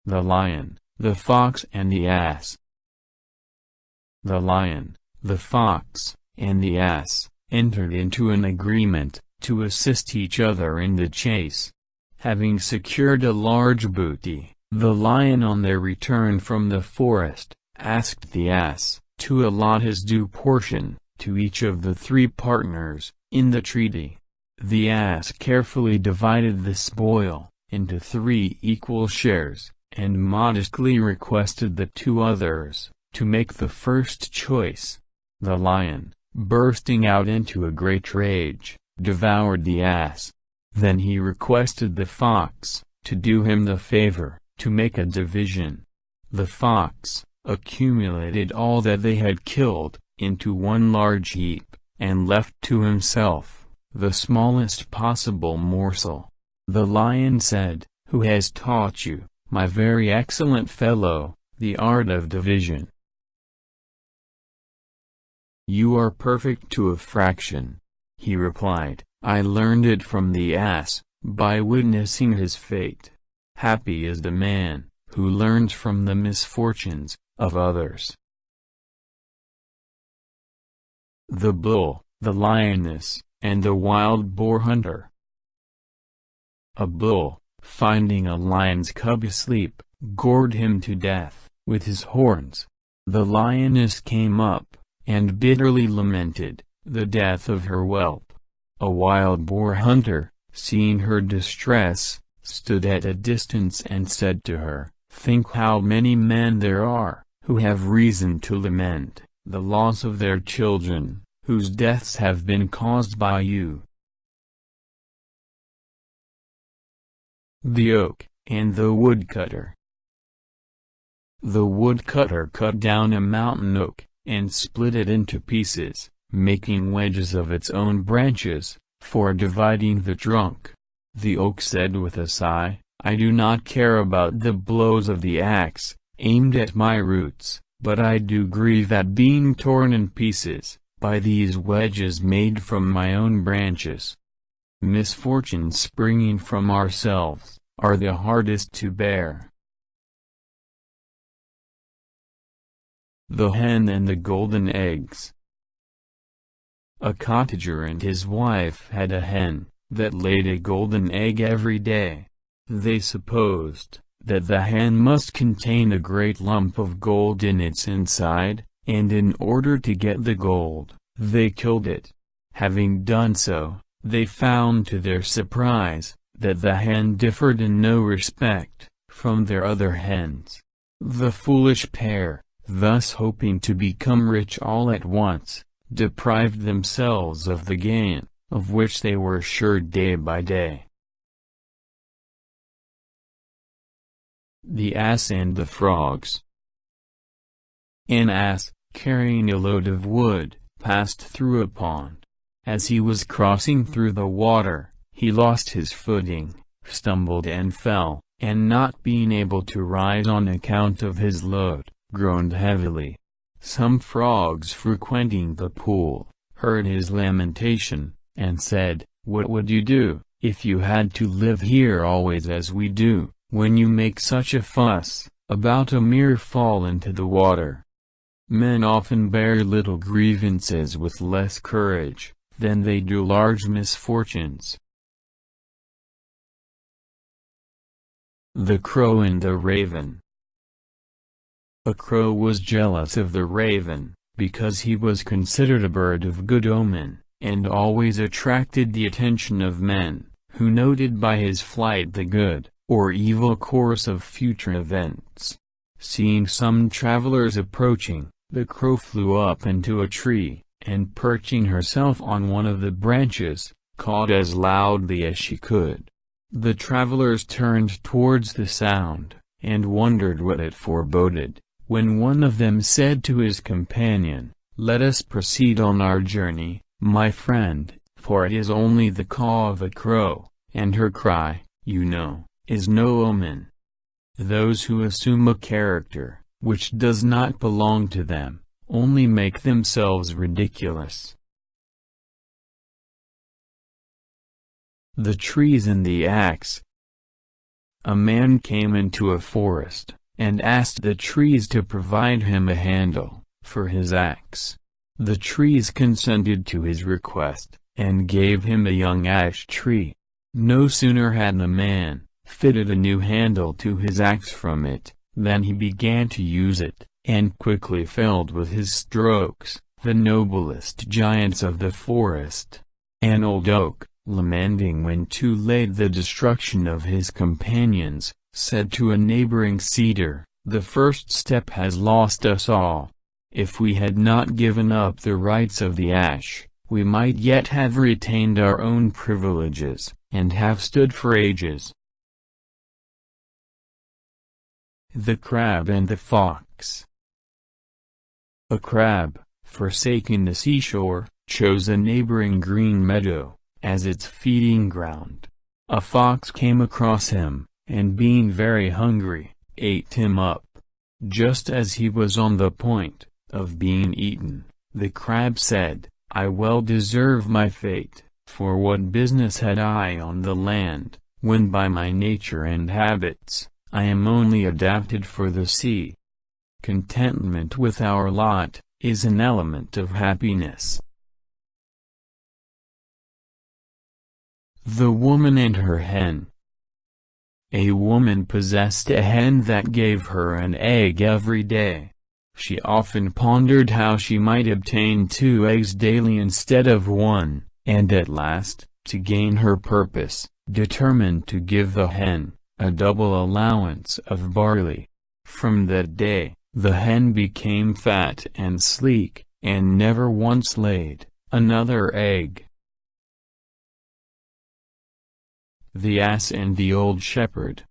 the lion, the fox and the ass. The lion, the fox, and the ass entered into an agreement to assist each other in the chase. Having secured a large booty, the lion on their return from the forest, asked the ass to allot his due portion to each of the 3 partners in the treaty. The ass carefully divided the spoil into 3 equal shares, and modestly requested the 2 others to make the first choice. The lion, bursting out into a great rage, devoured the ass. Then he requested the fox to do him the favor to make a division. The fox accumulated all that they had killed into one large heap, and left to himself the smallest possible morsel. The lion said, "Who has taught you, my very excellent fellow, the art of division?" "You are perfect to a fraction," he replied. "I learned it from the ass, by witnessing his fate. Happy is the man who learns from the misfortunes of others." The bull, the lioness, and the wild boar hunter. A bull, finding a lion's cub asleep, gored him to death with his horns. The lioness came up, and bitterly lamented the death of her whelp. A wild boar hunter, seeing her distress, stood at a distance and said to her, "Think how many men there are, who have reason to lament the loss of their children, whose deaths have been caused by you." The oak and the woodcutter. The woodcutter cut down a mountain oak, and split it into pieces, making wedges of its own branches, for dividing the trunk. The oak said with a sigh, "I do not care about the blows of the axe, aimed at my roots, but I do grieve at being torn in pieces, by these wedges made from my own branches. Misfortunes springing from ourselves, are the hardest to bear." The hen and the golden eggs. A cottager and his wife had a hen that laid a golden egg every day. They supposed that the hen must contain a great lump of gold in its inside, and in order to get the gold, they killed it. Having done so, they found to their surprise that the hen differed in no respect from their other hens. The foolish pair, thus hoping to become rich all at once, deprived themselves of the gain, of which they were assured day by day. The ass and the frogs. An ass, carrying a load of wood, passed through a pond. As he was crossing through the water, he lost his footing, stumbled and fell, and not being able to rise on account of his load, groaned heavily. Some frogs frequenting the pool heard his lamentation, and said, "What would you do, if you had to live here always as we do, when you make such a fuss about a mere fall into the water?" Men often bear little grievances with less courage than they do large misfortunes. The crow and the raven. A crow was jealous of the raven, because he was considered a bird of good omen, and always attracted the attention of men, who noted by his flight the good, or evil course of future events. Seeing some travelers approaching, the crow flew up into a tree, and perching herself on one of the branches, called as loudly as she could. The travelers turned towards the sound, and wondered what it foreboded, when one of them said to his companion, "Let us proceed on our journey, my friend, for it is only the caw of a crow, and her cry, you know, is no omen." Those who assume a character which does not belong to them, only make themselves ridiculous. The trees and the axe. a man came into a forest, and asked the trees to provide him a handle for his axe. The trees consented to his request, and gave him a young ash tree. No sooner had the man fitted a new handle to his axe from it, than he began to use it, and quickly felled with his strokes the noblest giants of the forest. An old oak, lamenting when too late the destruction of his companions, said to a neighboring cedar, "The first step has lost us all. If we had not given up the rights of the ash, we might yet have retained our own privileges, and have stood for ages." The Crab and the Fox. A crab, forsaking the seashore, chose a neighboring green meadow as its feeding ground. A fox came across him, and being very hungry, ate him up. Just as he was on the point of being eaten, the crab said, "I well deserve my fate, for what business had I on the land, when by my nature and habits, I am only adapted for the sea." Contentment with our lot is an element of happiness. The Woman and Her Hen. A woman possessed a hen that gave her an egg every day. She often pondered how she might obtain 2 eggs daily instead of 1, and at last, to gain her purpose, determined to give the hen a double allowance of barley. From that day, the hen became fat and sleek, and never once laid another egg. The Ass and the Old Shepherd.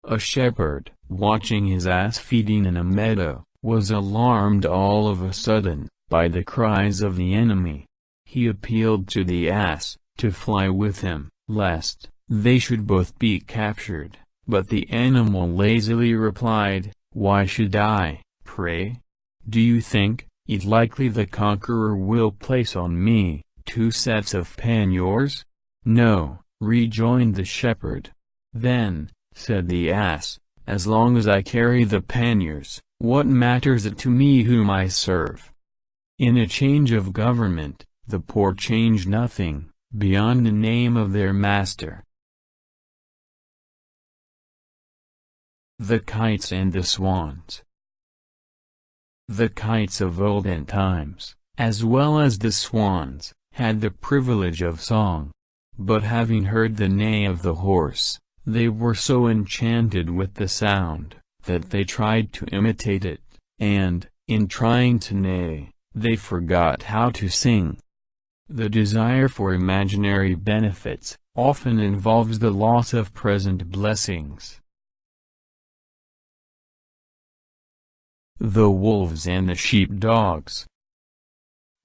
A shepherd, watching his ass feeding in a meadow, was alarmed all of a sudden by the cries of the enemy. He appealed to the ass to fly with him, lest they should both be captured, but the animal lazily replied, "Why should I, pray? Do you think it likely the conqueror will place on me 2 sets of panniers?" "No," rejoined the shepherd. "Then," said the ass, "as long as I carry the panniers, what matters it to me whom I serve?" In a change of government, the poor change nothing beyond the name of their master. The Kites and the Swans. The kites of olden times, as well as the swans, had the privilege of song. But having heard the neigh of the horse, they were so enchanted with the sound, that they tried to imitate it, and, in trying to neigh, they forgot how to sing. The desire for imaginary benefits often involves the loss of present blessings. The Wolves and the Sheepdogs.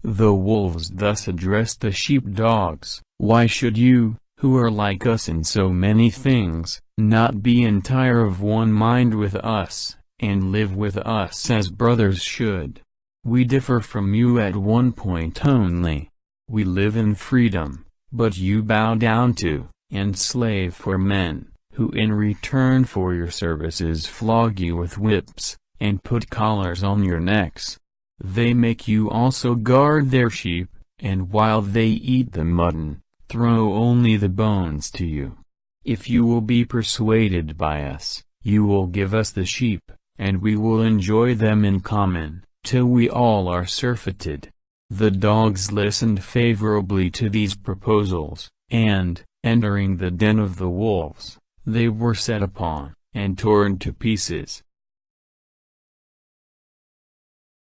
The wolves thus addressed the sheepdogs, "Why should you, who are like us in so many things, not be entire of one mind with us, and live with us as brothers should? We differ from you at one point only. We live in freedom, but you bow down to, and slave for men, who in return for your services flog you with whips, and put collars on your necks. They make you also guard their sheep, and while they eat the mutton, throw only the bones to you. If you will be persuaded by us, you will give us the sheep, and we will enjoy them in common, till we all are surfeited." The dogs listened favorably to these proposals, and, entering the den of the wolves, they were set upon, and torn to pieces.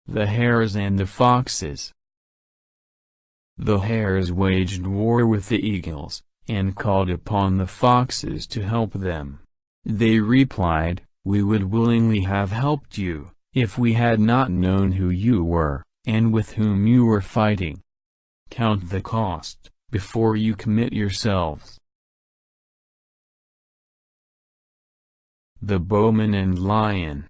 The Hares and the Foxes. The hares waged war with the eagles, and called upon the foxes to help them. They replied, "We would willingly have helped you, if we had not known who you were, and with whom you were fighting. Count the cost, before you commit yourselves." The Bowman and Lion.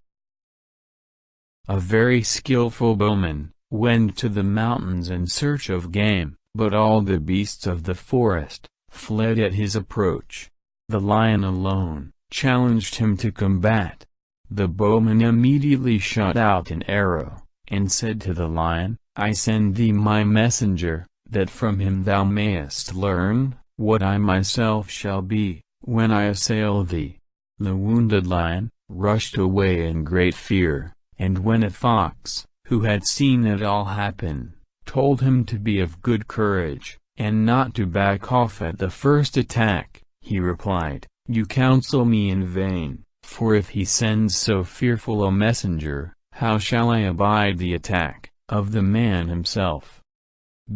A very skillful bowman went to the mountains in search of game, but all the beasts of the forest fled at his approach. The lion alone challenged him to combat. The bowman immediately shot out an arrow, and said to the lion, I send thee my messenger, that from him thou mayest learn what I myself shall be, when I assail thee. The wounded lion rushed away in great fear, and when a fox, who had seen it all happen, told him to be of good courage, and not to back off at the first attack, he replied, You counsel me in vain, for if he sends so fearful a messenger, how shall I abide the attack of the man himself?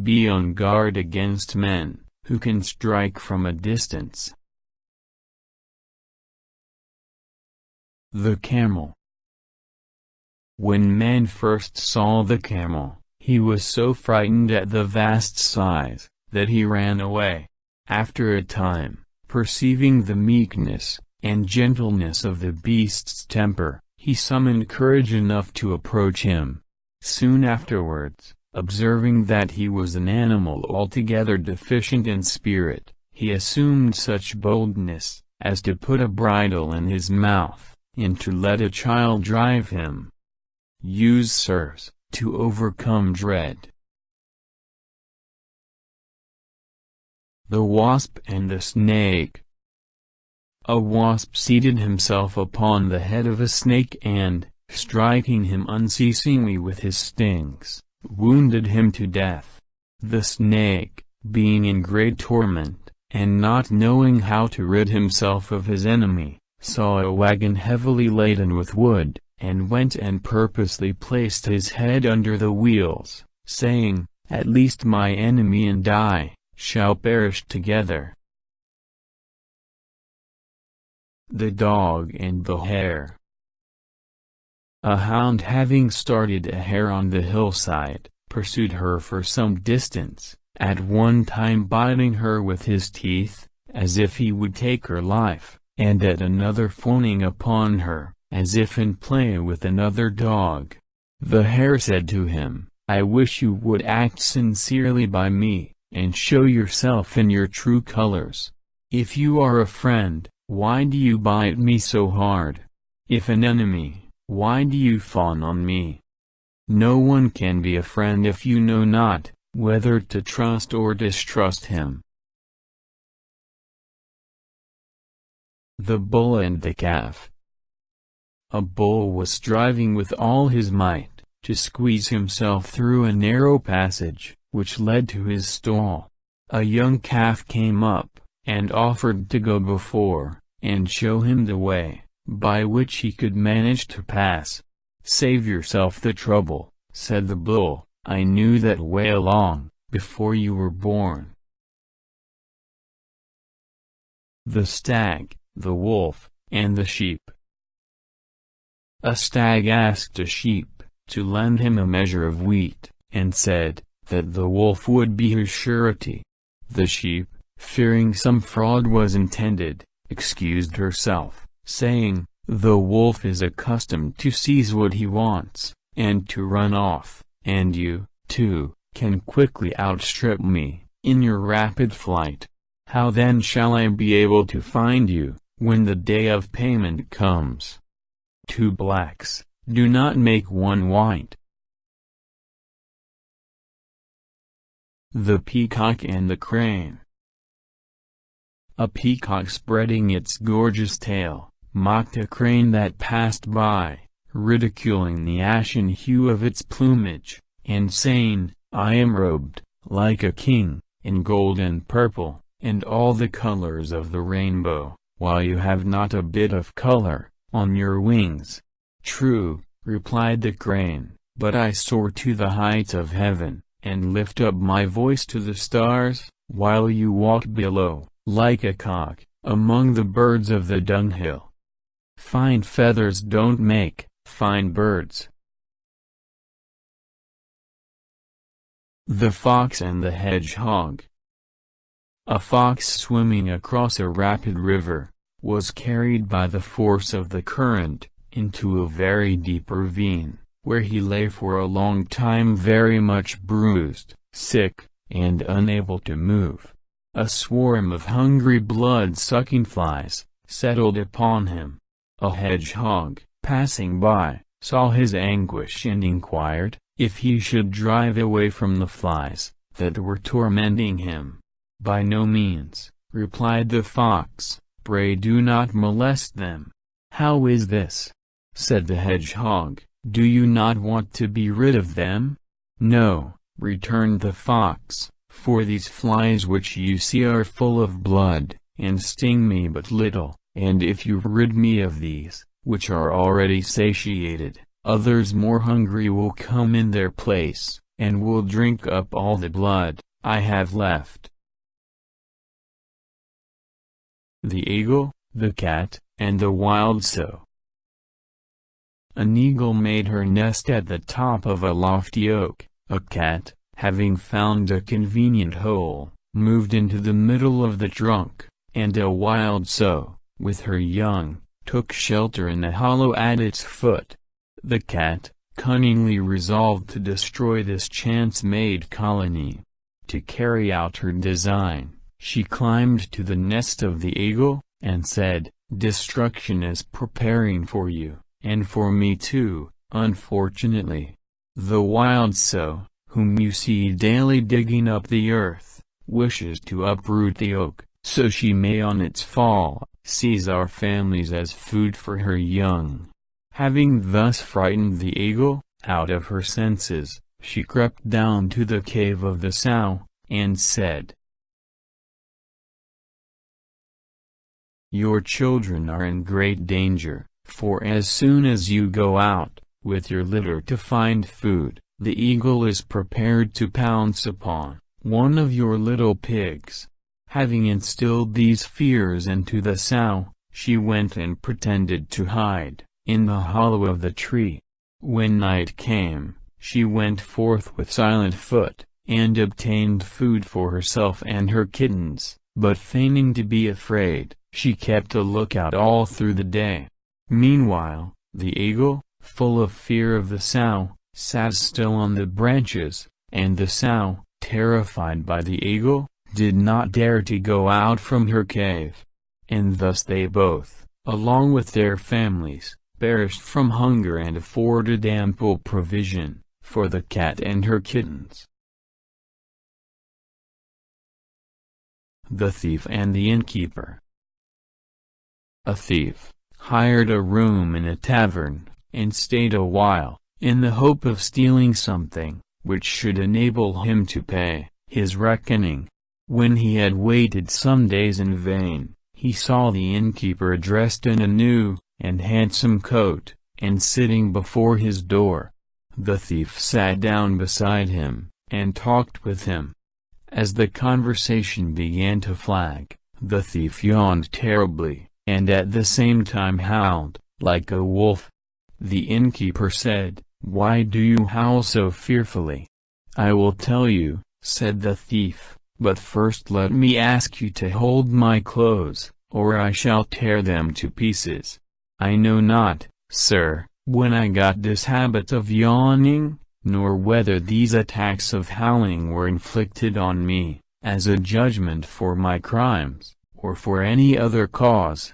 Be on guard against men, who can strike from a distance. The camel. When man first saw the camel, he was so frightened at the vast size, that he ran away. After a time, perceiving the meekness and gentleness of the beast's temper, he summoned courage enough to approach him. Soon afterwards, observing that he was an animal altogether deficient in spirit, he assumed such boldness as to put a bridle in his mouth, and to let a child drive him. Use sirs, to overcome dread. The wasp and the snake. A wasp seated himself upon the head of a snake and, striking him unceasingly with his stings, wounded him to death. The snake, being in great torment, and not knowing how to rid himself of his enemy, saw a wagon heavily laden with wood, and went and purposely placed his head under the wheels, saying, At least my enemy and I shall perish together. The dog and the hare. A hound having started a hare on the hillside, pursued her for some distance, at one time biting her with his teeth, as if he would take her life, and at another fawning upon her, as if in play with another dog. The hare said to him, I wish you would act sincerely by me, and show yourself in your true colors. If you are a friend, why do you bite me so hard? If an enemy, why do you fawn on me? No one can be a friend if you know not whether to trust or distrust him. The bull and the calf. A bull was striving with all his might to squeeze himself through a narrow passage, which led to his stall. A young calf came up, and offered to go before, and show him the way, by which he could manage to pass. Save yourself the trouble, said the bull, I knew that way along, before you were born. The stag, the wolf, and the sheep. A stag asked a sheep to lend him a measure of wheat, and said that the wolf would be his surety. The sheep, fearing some fraud was intended, excused herself, saying, The wolf is accustomed to seize what he wants, and to run off, and you, too, can quickly outstrip me, in your rapid flight. How then shall I be able to find you, when the day of payment comes? Two blacks do not make one white. The peacock and the crane. A peacock spreading its gorgeous tail, mocked a crane that passed by, ridiculing the ashen hue of its plumage, and saying, I am robed, like a king, in gold and purple, and all the colors of the rainbow, while you have not a bit of color on your wings. True, replied the crane, but I soar to the heights of heaven, and lift up my voice to the stars, while you walk below, like a cock, among the birds of the dunghill. Fine feathers don't make fine birds. The fox and the hedgehog. A fox swimming across a rapid river was carried by the force of the current into a very deep ravine, where he lay for a long time very much bruised, sick, and unable to move. a swarm of hungry blood-sucking flies settled upon him. A hedgehog, passing by, saw his anguish and inquired if he should drive away from the flies that were tormenting him. "By no means," replied the fox, "pray do not molest them." "How is this?" said the hedgehog, "do you not want to be rid of them?" "No," returned the fox, "for these flies which you see are full of blood, and sting me but little, and if you rid me of these, which are already satiated, others more hungry will come in their place, and will drink up all the blood I have left." The Eagle, the Cat, and the Wild Sow. An eagle made her nest at the top of a lofty oak. A cat, having found a convenient hole, moved into the middle of the trunk, and a wild sow, with her young, took shelter in a hollow at its foot. The cat, cunningly resolved to destroy this chance-made colony. To carry out her design, she climbed to the nest of the eagle, and said, "Destruction is preparing for you, and for me too, unfortunately. The wild sow, whom you see daily digging up the earth, wishes to uproot the oak, so she may on its fall, seize our families as food for her young." Having thus frightened the eagle, out of her senses, she crept down to the cave of the sow, and said, "Your children are in great danger, for as soon as you go out, with your litter to find food, the eagle is prepared to pounce upon one of your little pigs." Having instilled these fears into the sow, she went and pretended to hide in the hollow of the tree. When night came, she went forth with silent foot, and obtained food for herself and her kittens, but feigning to be afraid, she kept a lookout all through the day. Meanwhile, the eagle, full of fear of the sow, sat still on the branches, and the sow, terrified by the eagle, did not dare to go out from her cave. And thus they both, along with their families, perished from hunger and afforded ample provision for the cat and her kittens. The Thief and the Innkeeper. A thief hired a room in a tavern, and stayed a while, in the hope of stealing something, which should enable him to pay his reckoning. When he had waited some days in vain, he saw the innkeeper dressed in a new and handsome coat, and sitting before his door. The thief sat down beside him, and talked with him. As the conversation began to flag, the thief yawned terribly, and at the same time howled, like a wolf. The innkeeper said, "Why do you howl so fearfully?" "I will tell you," said the thief, "but first let me ask you to hold my clothes, or I shall tear them to pieces. I know not, sir, when I got this habit of yawning, nor whether these attacks of howling were inflicted on me, as a judgment for my crimes, or for any other cause.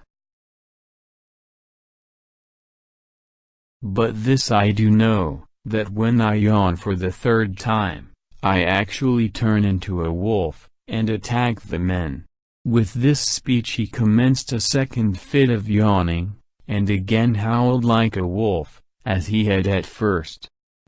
But this I do know, that when I yawn for the third time, I actually turn into a wolf, and attack the men." With this speech he commenced a second fit of yawning, and again howled like a wolf, as he had at first.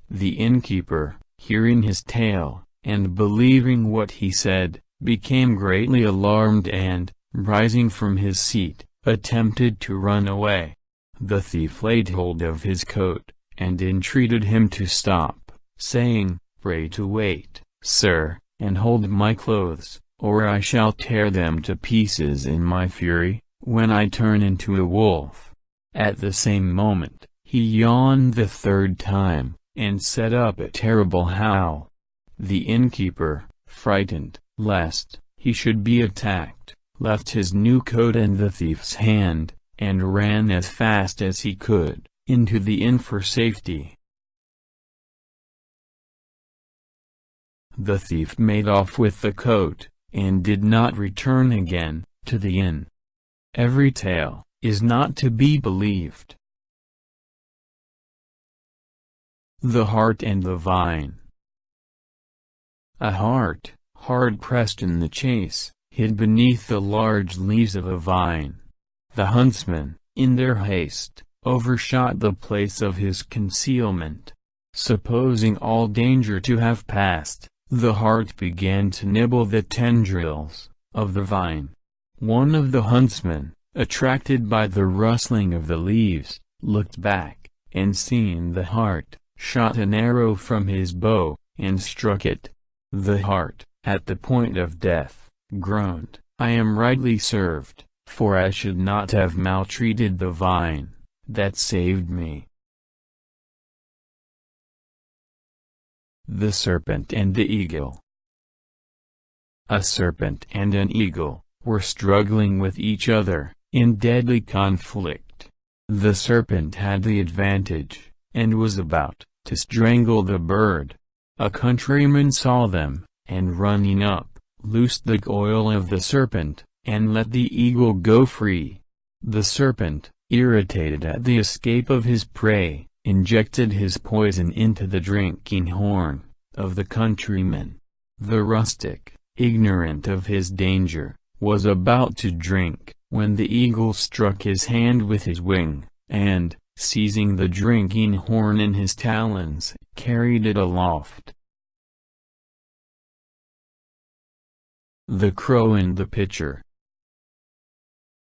The innkeeper, hearing his tale, and believing what he said, became greatly alarmed and, rising from his seat, attempted to run away. The thief laid hold of his coat, and entreated him to stop, saying, "Pray to wait, sir, and hold my clothes, or I shall tear them to pieces in my fury, when I turn into a wolf." At the same moment, he yawned the third time, and set up a terrible howl. The innkeeper, frightened lest he should be attacked, left his new coat in the thief's hand, and ran as fast as he could into the inn for safety. The thief made off with the coat, and did not return again to the inn. Every tale is not to be believed. The Heart and the Vine. A hart, hard pressed in the chase, hid beneath the large leaves of a vine. The huntsmen, in their haste, overshot the place of his concealment. Supposing all danger to have passed, the hart began to nibble the tendrils of the vine. One of the huntsmen, attracted by the rustling of the leaves, looked back, and seeing the hart, shot an arrow from his bow, and struck it. The hart, at the point of death, groaned, "I am rightly served, for I should not have maltreated the vine that saved me." The Serpent and the Eagle. A serpent and an eagle were struggling with each other, in deadly conflict. The serpent had the advantage, and was about to strangle the bird. A countryman saw them, and running up, loosed the coil of the serpent, and let the eagle go free. The serpent, irritated at the escape of his prey, injected his poison into the drinking horn of the countryman. The rustic, ignorant of his danger, was about to drink, when the eagle struck his hand with his wing, and, seizing the drinking horn in his talons, carried it aloft. The Crow and the Pitcher.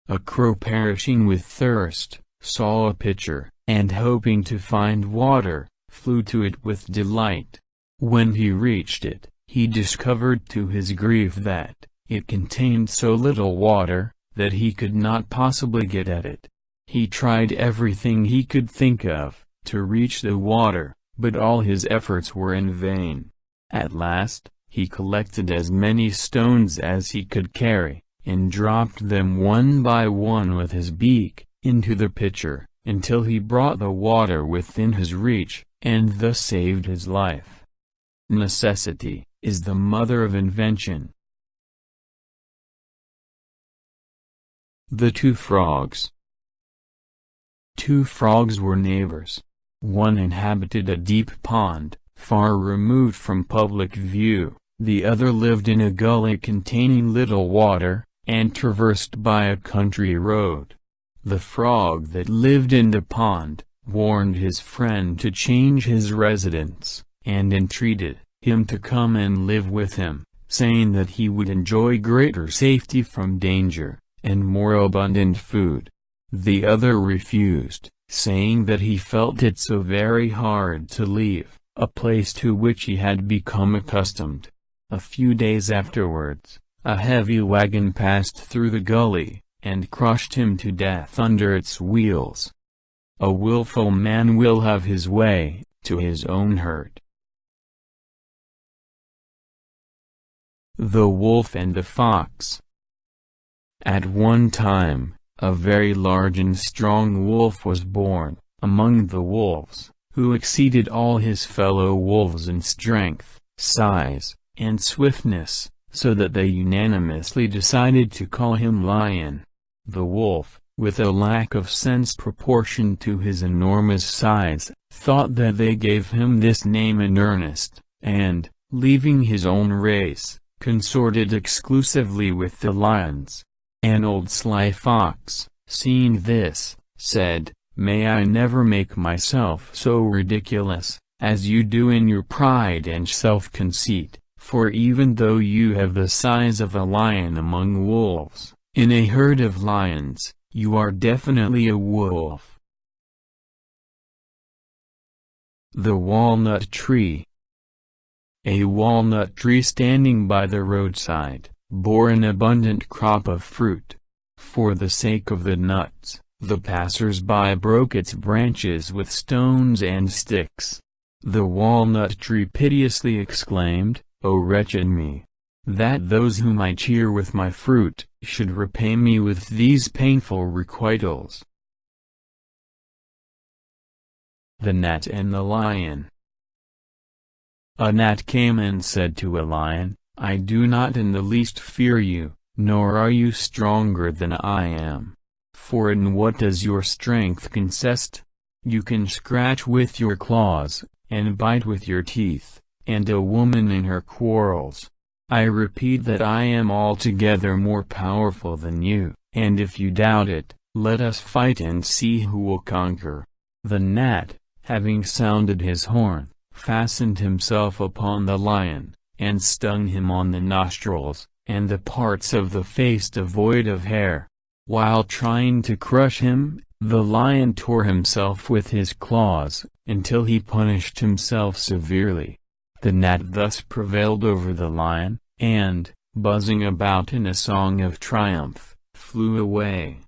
A crow perishing with thirst, saw a pitcher, and hoping to find water, flew to it with delight. When he reached it, he discovered to his grief that it contained so little water, that he could not possibly get at it. He tried everything he could think of, to reach the water, but all his efforts were in vain. At last, he collected as many stones as he could carry, and dropped them one by one with his beak, into the pitcher, until he brought the water within his reach, and thus saved his life. Necessity is the mother of invention. The Two Frogs. Two frogs were neighbors. One inhabited a deep pond, far removed from public view, the other lived in a gully containing little water, and traversed by a country road. The frog that lived in the pond warned his friend to change his residence, and entreated him to come and live with him, saying that he would enjoy greater safety from danger, and more abundant food. The other refused, saying that he felt it so very hard to leave a place to which he had become accustomed. A few days afterwards, a heavy wagon passed through the gully, and crushed him to death under its wheels. A willful man will have his way, to his own hurt. The Wolf and the Fox. At one time, a very large and strong wolf was born, among the wolves, who exceeded all his fellow wolves in strength, size, and swiftness, so that they unanimously decided to call him Lion. The wolf, with a lack of sense proportioned to his enormous size, thought that they gave him this name in earnest, and, leaving his own race, consorted exclusively with the lions. An old sly fox, seeing this, said, "May I never make myself so ridiculous, as you do in your pride and self-conceit, for even though you have the size of a lion among wolves, in a herd of lions, you are definitely a wolf." The Walnut Tree. A walnut tree standing by the roadside bore an abundant crop of fruit. For the sake of the nuts, the passers-by broke its branches with stones and sticks. The walnut tree piteously exclaimed, "O wretched me! That those whom I cheer with my fruit should repay me with these painful requitals." The Gnat and the Lion. A gnat came and said to a lion, I do not in the least fear you, nor are you stronger than I am. For in what does your strength consist? You can scratch with your claws, and bite with your teeth, and a woman in her quarrels. I repeat that I am altogether more powerful than you, and if you doubt it, let us fight and see who will conquer. The gnat, having sounded his horn, fastened himself upon the lion, and stung him on the nostrils, and the parts of the face devoid of hair. While trying to crush him, the lion tore himself with his claws, until he punished himself severely. The gnat thus prevailed over the lion, and, buzzing about in a song of triumph, flew away.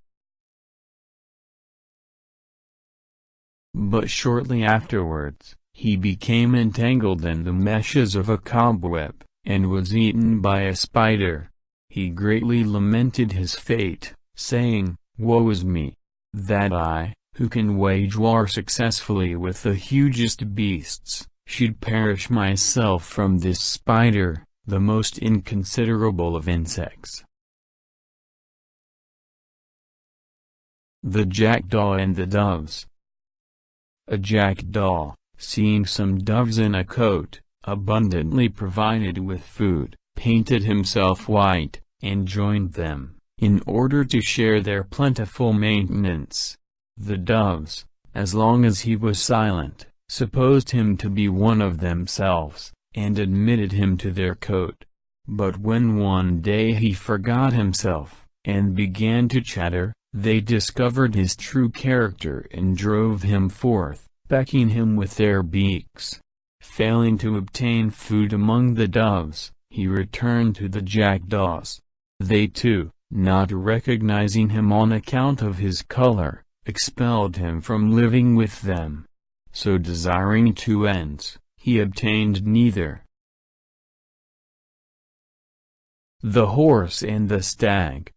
But shortly afterwards, he became entangled in the meshes of a cobweb, and was eaten by a spider. He greatly lamented his fate, saying, "Woe is me! That I, who can wage war successfully with the hugest beasts, should perish myself from this spider, the most inconsiderable of insects." The Jackdaw and the Doves. A jackdaw, seeing some doves in a cote, abundantly provided with food, painted himself white, and joined them, in order to share their plentiful maintenance. The doves, as long as he was silent, supposed him to be one of themselves, and admitted him to their cote. But when one day he forgot himself, and began to chatter, they discovered his true character and drove him forth, pecking him with their beaks. Failing to obtain food among the doves, he returned to the jackdaws. They too, not recognizing him on account of his color, expelled him from living with them. So desiring two ends, he obtained neither. The Horse and the Stag.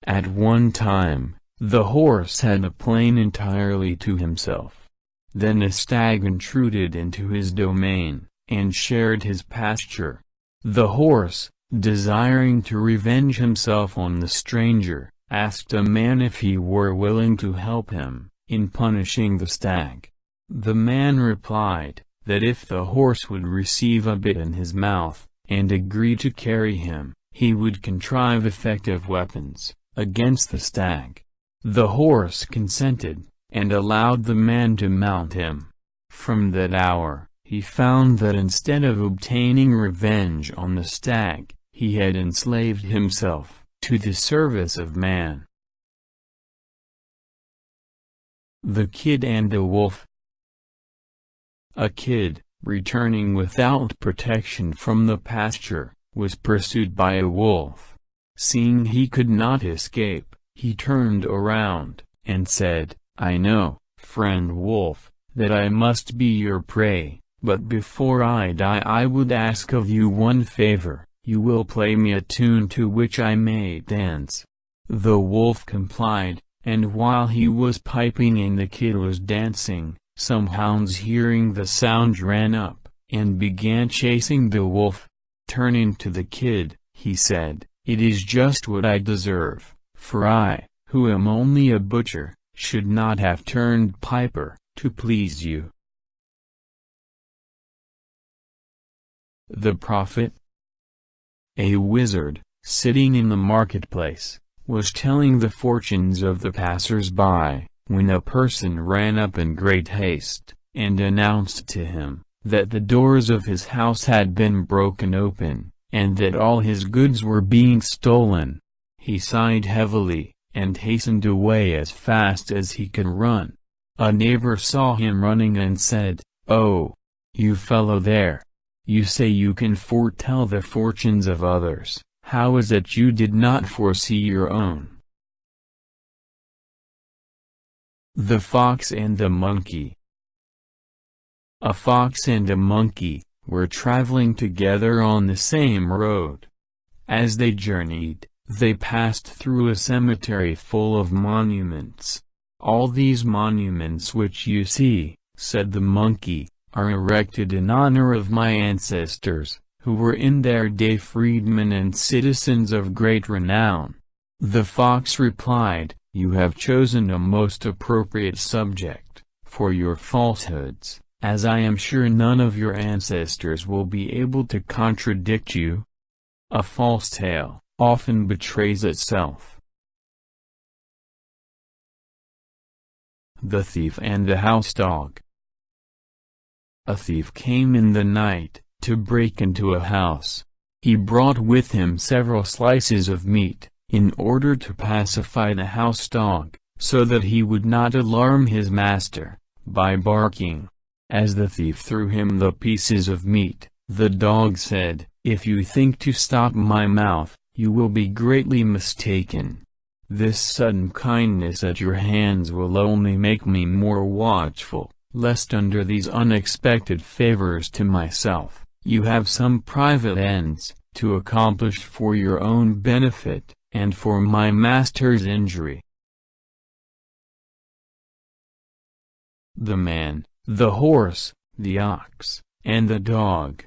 At one time, the horse had a plain entirely to himself. Then a stag intruded into his domain, and shared his pasture. The horse, desiring to revenge himself on the stranger, asked a man if he were willing to help him in punishing the stag. The man replied, that if the horse would receive a bit in his mouth, and agree to carry him, he would contrive effective weapons against the stag. The horse consented, and allowed the man to mount him. From that hour, he found that instead of obtaining revenge on the stag, he had enslaved himself to the service of man. The Kid and the Wolf. A kid, returning without protection from the pasture, was pursued by a wolf. Seeing he could not escape, he turned around, and said, "I know, friend wolf, that I must be your prey, but before I die I would ask of you one favor. You will play me a tune to which I may dance." The wolf complied, and while he was piping and the kid was dancing, some hounds hearing the sound ran up, and began chasing the wolf. Turning to the kid, he said, "It is just what I deserve, for I, who am only a butcher, should not have turned piper, to please you." The Prophet. A wizard, sitting in the marketplace, was telling the fortunes of the passers-by, when a person ran up in great haste, and announced to him, that the doors of his house had been broken open, and that all his goods were being stolen. He sighed heavily, and hastened away as fast as he could run. A neighbor saw him running and said, "Oh, you fellow there! You say you can foretell the fortunes of others, how is it you did not foresee your own?" The Fox and the Monkey. A fox and a monkey were traveling together on the same road. As they journeyed, they passed through a cemetery full of monuments. "All these monuments which you see," said the monkey, "are erected in honor of my ancestors, who were in their day freedmen and citizens of great renown. The fox replied, "You have chosen a most appropriate subject for your falsehoods, as I am sure none of your ancestors will be able to contradict you. A false tale often betrays itself." The Thief and the Housedog. A thief came in the night, to break into a house. He brought with him several slices of meat, in order to pacify the housedog, so that he would not alarm his master, by barking. As the thief threw him the pieces of meat, the dog said, "If you think to stop my mouth, you will be greatly mistaken. This sudden kindness at your hands will only make me more watchful, lest under these unexpected favors to myself, you have some private ends, to accomplish for your own benefit, and for my master's injury." The Man, the Horse, the Ox, and the Dog.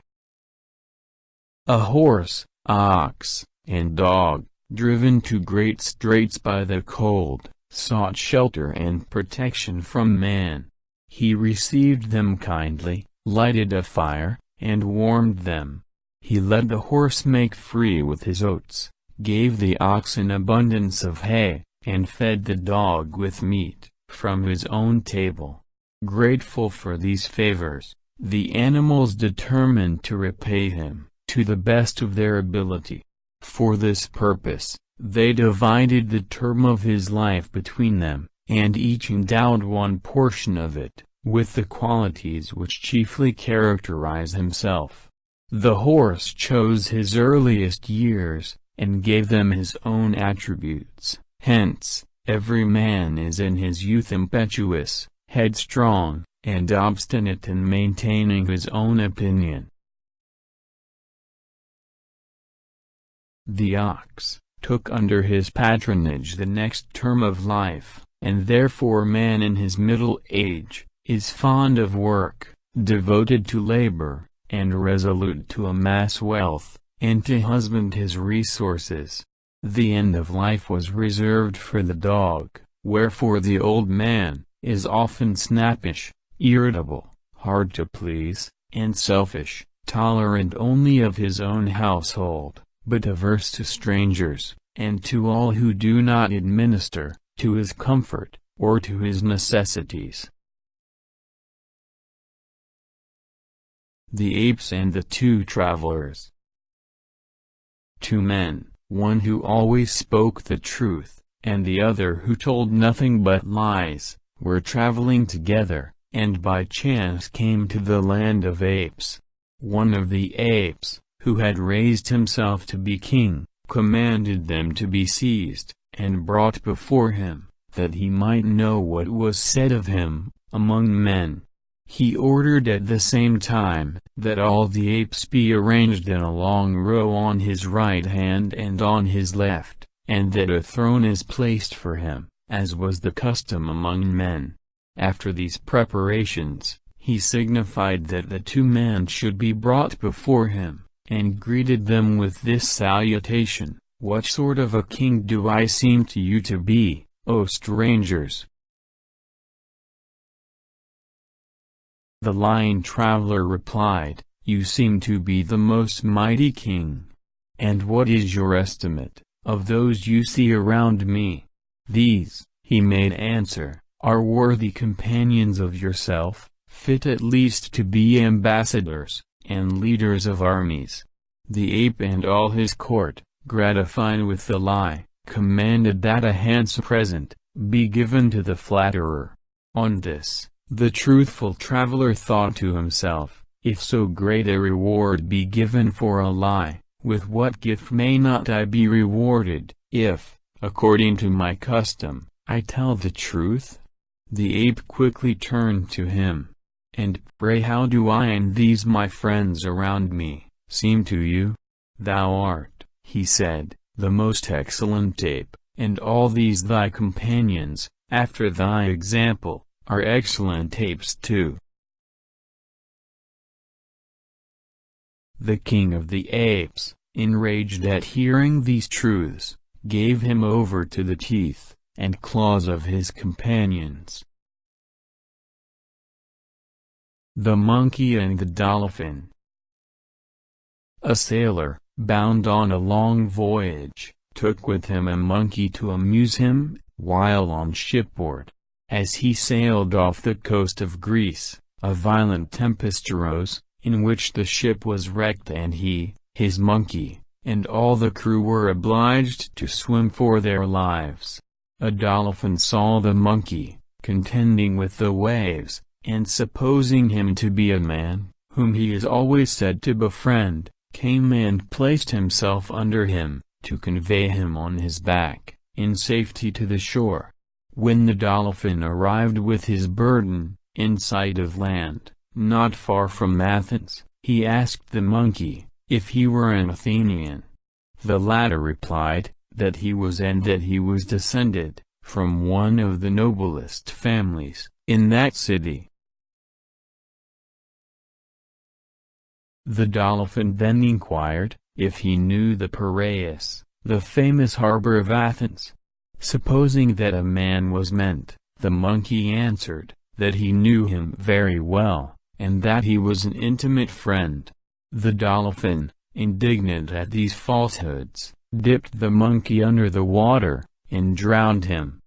A horse, ox, and dog, driven to great straits by the cold, sought shelter and protection from man. He received them kindly, lighted a fire, and warmed them. He let the horse make free with his oats, gave the ox an abundance of hay, and fed the dog with meat, from his own table. Grateful for these favors, the animals determined to repay him, to the best of their ability. For this purpose, they divided the term of his life between them, and each endowed one portion of it with the qualities which chiefly characterize himself. The horse chose his earliest years, and gave them his own attributes. Hence, every man is in his youth impetuous, headstrong, and obstinate in maintaining his own opinion. The ox took under his patronage the next term of life, and therefore man in his middle age is fond of work, devoted to labor, and resolute to amass wealth, and to husband his resources. The end of life was reserved for the dog, wherefore the old man is often snappish, irritable, hard to please, and selfish, tolerant only of his own household, but averse to strangers, and to all who do not administer to his comfort, or to his necessities. The Apes and the Two Travelers. Two men, one who always spoke the truth, and the other who told nothing but lies, were traveling together, and by chance came to the land of apes. One of the apes, who had raised himself to be king, commanded them to be seized, and brought before him, that he might know what was said of him, among men. He ordered at the same time, that all the apes be arranged in a long row on his right hand and on his left, and that a throne is placed for him, as was the custom among men. After these preparations, he signified that the two men should be brought before him, and greeted them with this salutation: "What sort of a king do I seem to you to be, O strangers?" The Lion Traveler replied, "You seem to be the most mighty king. And what is your estimate of those you see around me?" "These," he made answer, "are worthy companions of yourself, fit at least to be ambassadors, and leaders of armies." The ape and all his court, gratified with the lie, commanded that a handsome present be given to the flatterer. On this, the truthful traveler thought to himself, "If so great a reward be given for a lie, with what gift may not I be rewarded, if, according to my custom, I tell the truth?" The ape quickly turned to him. "And pray how do I and these my friends around me seem to you?" "Thou art," he said, "the most excellent ape, and all these thy companions, after thy example, are excellent apes too." The king of the apes, enraged at hearing these truths, gave him over to the teeth and claws of his companions. The Monkey and the Dolphin. A sailor, bound on a long voyage, took with him a monkey to amuse him, while on shipboard. As he sailed off the coast of Greece, a violent tempest arose, in which the ship was wrecked and he, his monkey, and all the crew were obliged to swim for their lives. A dolphin saw the monkey, contending with the waves, and supposing him to be a man, whom he is always said to befriend, came and placed himself under him, to convey him on his back, in safety to the shore. When the dolphin arrived with his burden, in sight of land, not far from Athens, he asked the monkey, if he were an Athenian. The latter replied, that he was and that he was descended, from one of the noblest families, in that city. The dolphin then inquired, if he knew the Piraeus, the famous harbor of Athens. Supposing that a man was meant, the monkey answered, that he knew him very well, and that he was an intimate friend. The dolphin, indignant at these falsehoods, dipped the monkey under the water, and drowned him.